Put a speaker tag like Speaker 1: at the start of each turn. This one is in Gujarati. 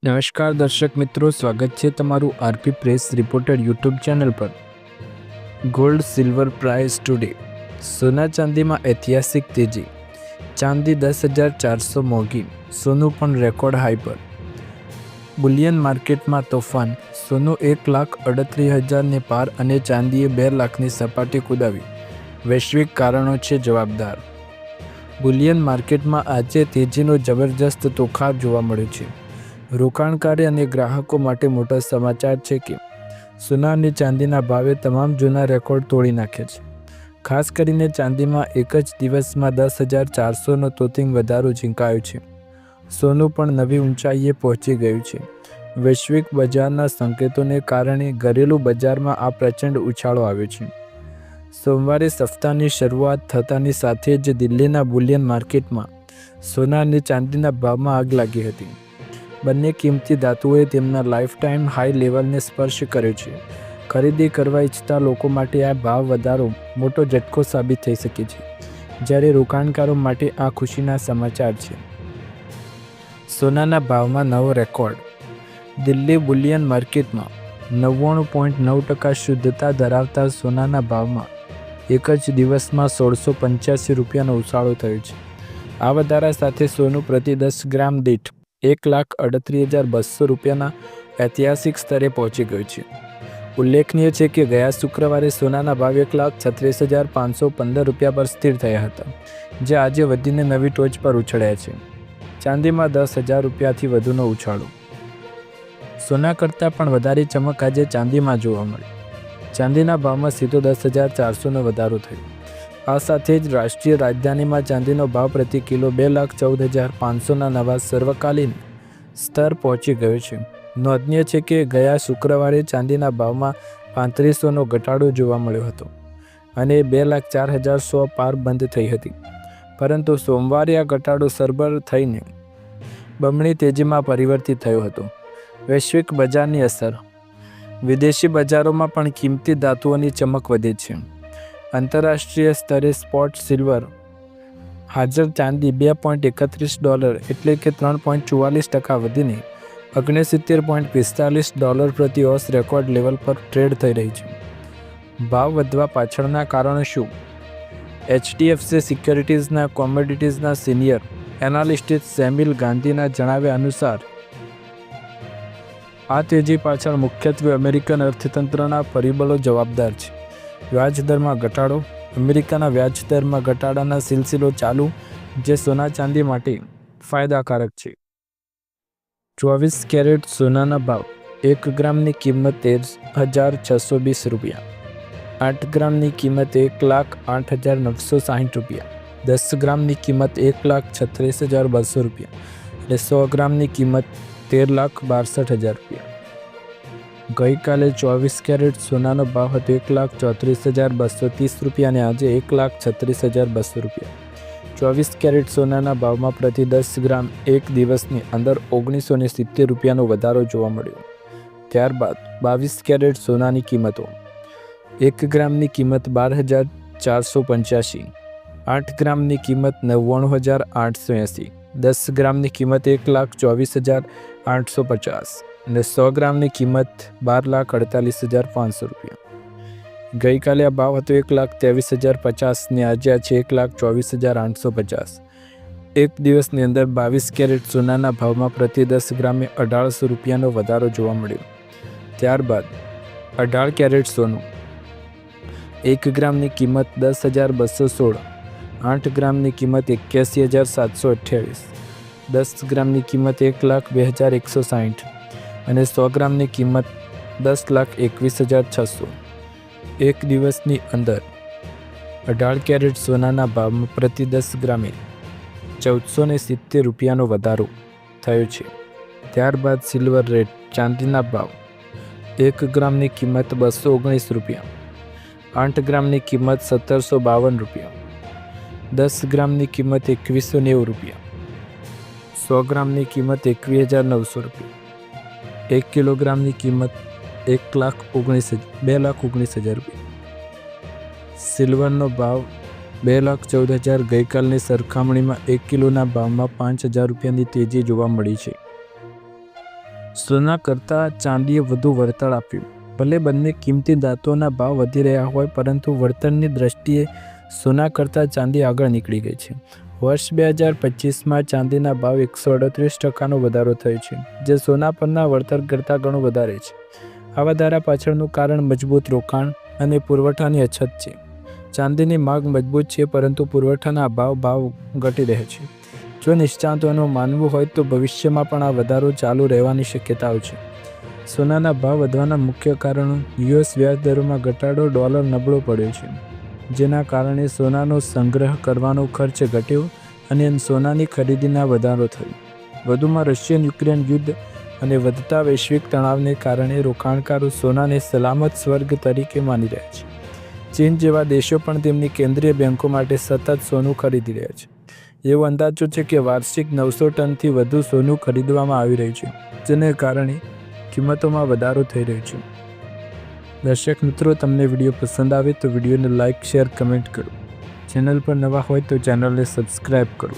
Speaker 1: નમસ્કાર દર્શક મિત્રો, સ્વાગત છે તમારું RP press reporter YouTube channel પર। Gold silver price today. સોના ચાંદીમાં ઐતિહાસિક તેજી। ચાંદી 10,400 મોંઘી, સોનું પણ રેકોર્ડ હાઈ પર। બુલિયન માર્કેટમાં તોફાન। સોનું 1,38,000ને પાર અને ચાંદીએ 2 લાખની સપાટી કુદાવી। વૈશ્વિક કારણો છે જવાબદાર। બુલિયન માર્કેટમાં આજે તેજીનો જબરજસ્ત તોખાર જોવા મળ્યો છે। રોકાણકારી અને ગ્રાહકો માટે મોટા સમાચાર છે કે સોના અને ચાંદીના ભાવે તમામ જૂના રેકોર્ડ તોડી નાખ્યા છે। ખાસ કરીને ચાંદીમાં એક જ દિવસમાં 10,400નો તોતિંગ વધારો ઝીંકાયો છે। સોનું પણ નવી ઊંચાઈએ પહોંચી ગયું છે। વૈશ્વિક બજારના સંકેતોને કારણે ઘરેલું બજારમાં આ પ્રચંડ ઉછાળો આવ્યો છે। સોમવારે સપ્તાહની શરૂઆત થતાની સાથે જ દિલ્હીના બુલિયન માર્કેટમાં સોના અને ચાંદીના ભાવમાં આગ લાગી હતી। બંને કિંમતી ધાતુઓએ તેમના લાઈફ ટાઈમ હાઈ લેવલને સ્પર્શ કર્યો છે। ખરીદી કરવા ઈચ્છતા લોકો માટે આ ભાવ વધારો મોટો ઝટકો સાબિત થઈ શકે છે, જ્યારે રોકાણકારો માટે આ ખુશીના સમાચાર છે। સોનાના ભાવમાં નવો રેકોર્ડ। દિલ્હી બુલિયન માર્કેટમાં 99.9% શુદ્ધતા ધરાવતા સોનાના ભાવમાં એક જ દિવસમાં 1,685 રૂપિયાનો ઉછાળો થયો છે। આ વધારા સાથે સોનું પ્રતિ 10 ગ્રામ દીઠ 1,38,200 રૂપિયાના ઐતિહાસિક સ્તરે પહોંચી ગયું છે। ઉલ્લેખનીય છે કે ગયા શુક્રવારે સોનાના ભાવ 1,36,515 રૂપિયા પર સ્થિર થયા હતા, જે આજે વધીને નવી ટોચ પર ઉછળ્યા છે। ચાંદીમાં 10,000 રૂપિયાથી વધુનો ઉછાળો। સોના કરતાં પણ વધારે ચમક આજે ચાંદીમાં જોવા મળી। ચાંદીના ભાવમાં સીધો 10,400નો વધારો થયો। આ સાથે જ રાષ્ટ્રીય રાજધાનીમાં ચાંદીનો ભાવ પ્રતિ કિલો 2,14,500ના નવા સર્વકાલીન સ્તર પહોંચી ગયો છે। નોંધનીય છે કે ગયા શુક્રવારે ચાંદીના ભાવમાં 3500નો ઘટાડો જોવા મળ્યો હતો અને 2,04,100 પાર બંધ થઈ હતી, પરંતુ સોમવારે આ ઘટાડો સરભર થઈને બમણી તેજીમાં પરિવર્તિત થયો હતો। વૈશ્વિક બજારની અસર। વિદેશી બજારોમાં પણ કિંમતી ધાતુઓની ચમક વધી છે। આંતરરાષ્ટ્રીય સ્તરે સ્પોટ સિલ્વર હાજર ચાંદી $2.31 એટલે કે 3.44% વધીને $69.45 પ્રતિ ઓસ રેકોર્ડ લેવલ પર ટ્રેડ થઈ રહી છે। ભાવ વધવા પાછળના કારણો શું? HDFC સિક્યોરિટીઝના કોમોડિટીઝના સિનિયર એનાલિસ્ટ સેમિલ ગાંધીના જણાવ્યા અનુસાર આ તેજી પાછળ મુખ્યત્વે અમેરિકન અર્થતંત્રના પરિબળો જવાબદાર છે। વ્યાજદરમાં ઘટાડો। અમેરિકાના વ્યાજદરમાં ઘટાડાના સિલસિલો ચાલુ, જે સોના ચાંદી માટે ફાયદાકારક છે। 24 કેરેટ સોનાના ભાવ। 1 ગ્રામની કિંમત 13,620 રૂપિયા। 8 ગ્રામની કિંમત 1,08,960 રૂપિયા। 10 ગ્રામની કિંમત 1,36,200 રૂપિયા અને 100 ગ્રામની કિંમત 13,62,000 રૂપિયા। ગઈકાલે 24 કેરેટ સોનાનો ભાવ હતો 1,34,230 રૂપિયા અને આજે 1,36,200 રૂપિયા। 24 કેરેટ સોનાના ભાવમાં પ્રતિ 10 ગ્રામ એક દિવસની અંદર 1,970 રૂપિયાનો વધારો જોવા મળ્યો। ત્યારબાદ 22 કેરેટ સોનાની કિંમતો। 1 ગ્રામની કિંમત 12,485, 8 ગ્રામની કિંમત 99,880, 10 ગ્રામની કિંમત 1,24,850 અને 100 ગ્રામની કિંમત 12,48,500 રૂપિયા। ગઈકાલે આ ભાવ હતો 1,23,050 ને આજે આ છે 1,24,850। એક દિવસની અંદર 22 કેરેટ સોનાના ભાવમાં પ્રતિ 10 ગ્રામે 1,800 રૂપિયાનો વધારો જોવા મળ્યો। ત્યારબાદ 18 કેરેટ સોનું। 1 ગ્રામની કિંમત 10,216, 8 ગ્રામની કિંમત 81,728, 10 ગ્રામની કિંમત 1,02,160 અને 100 ગ્રામની કિંમત 10,21,600। એક દિવસની અંદર 18 કેરેટ સોનાના ભાવમાં પ્રતિ 10 ગ્રામે 1,470 રૂપિયાનો વધારો થયો છે। ત્યારબાદ સિલ્વર રેટ। ચાંદીના ભાવ। 1 ગ્રામની કિંમત 219 રૂપિયા, 8 ગ્રામની કિંમત 1,752 રૂપિયા, 10 ગ્રામની કિંમત 2,190 રૂપિયા, 100 ગ્રામની કિંમત 21,900 રૂપિયા, 1 કિલોગ્રામની કિંમત 2,19,000 રૂપિયા। સિલ્વરનો ભાવ 2,14,000। ગઈકાલની સરખામણીમાં 1 કિલોના ભાવમાં 5,000 રૂપિયાની તેજી જોવા મળી છે। સોના કરતાં ચાંદીએ વધુ વળતર આપ્યું. ભલે બંને કિંમતી ધાતુઓના ભાવ વધી રહ્યા હોય, પરંતુ વળતરની દ્રષ્ટિએ સોના કરતાં ચાંદી આગળ નીકળી ગઈ છે. વર્ષ 2025માં ચાંદીના ભાવ 138% વધારો થયો છે, જે સોના પરના વળતર કરતાં ઘણું વધારે છે. આ વધારા પાછળનું કારણ મજબૂત રોકાણ અને પુરવઠાની અછત છે. ચાંદીની માંગ મજબૂત છે, પરંતુ પુરવઠાના ભાવ ઘટી રહ્યા છે. જો નિષ્ણાતોનું માનવું હોય તો ભવિષ્યમાં પણ આ વધારો ચાલુ રહેવાની શક્યતાઓ છે. સોનાના ભાવ વધવાના મુખ્ય કારણો: યુએસ વ્યાજ દરોમાં ઘટાડો, ડોલર નબળો પડ્યો છે, જેના કારણે સોનાનો સંગ્રહ કરવાનો ખર્ચ ઘટ્યો અને સોનાની ખરીદીમાં વધારો થયો. વધુમાં રશિયન-યુક્રેન યુદ્ધ અને વધતા વૈશ્વિક તણાવને કારણે રોકાણકારો સોનાને સલામત સ્વર્ગ તરીકે માની રહ્યા છે. ચીન જેવા દેશો પણ તેમની કેન્દ્રીય બેન્કો માટે સતત સોનું ખરીદી રહ્યા છે. એવો અંદાજો છે કે વાર્ષિક 900 ટનથી વધુ સોનું ખરીદવામાં આવી રહ્યું છે, જેને કારણે કિંમતોમાં વધારો થઈ રહ્યો છે. દર્શક મિત્રો, તમને વિડીયો પસંદ આવે તો વિડીયોને લાઇક, શેર, કમેન્ટ કરો. ચેનલ પર નવા હોય તો ચેનલને સબસ્ક્રાઈબ કરો.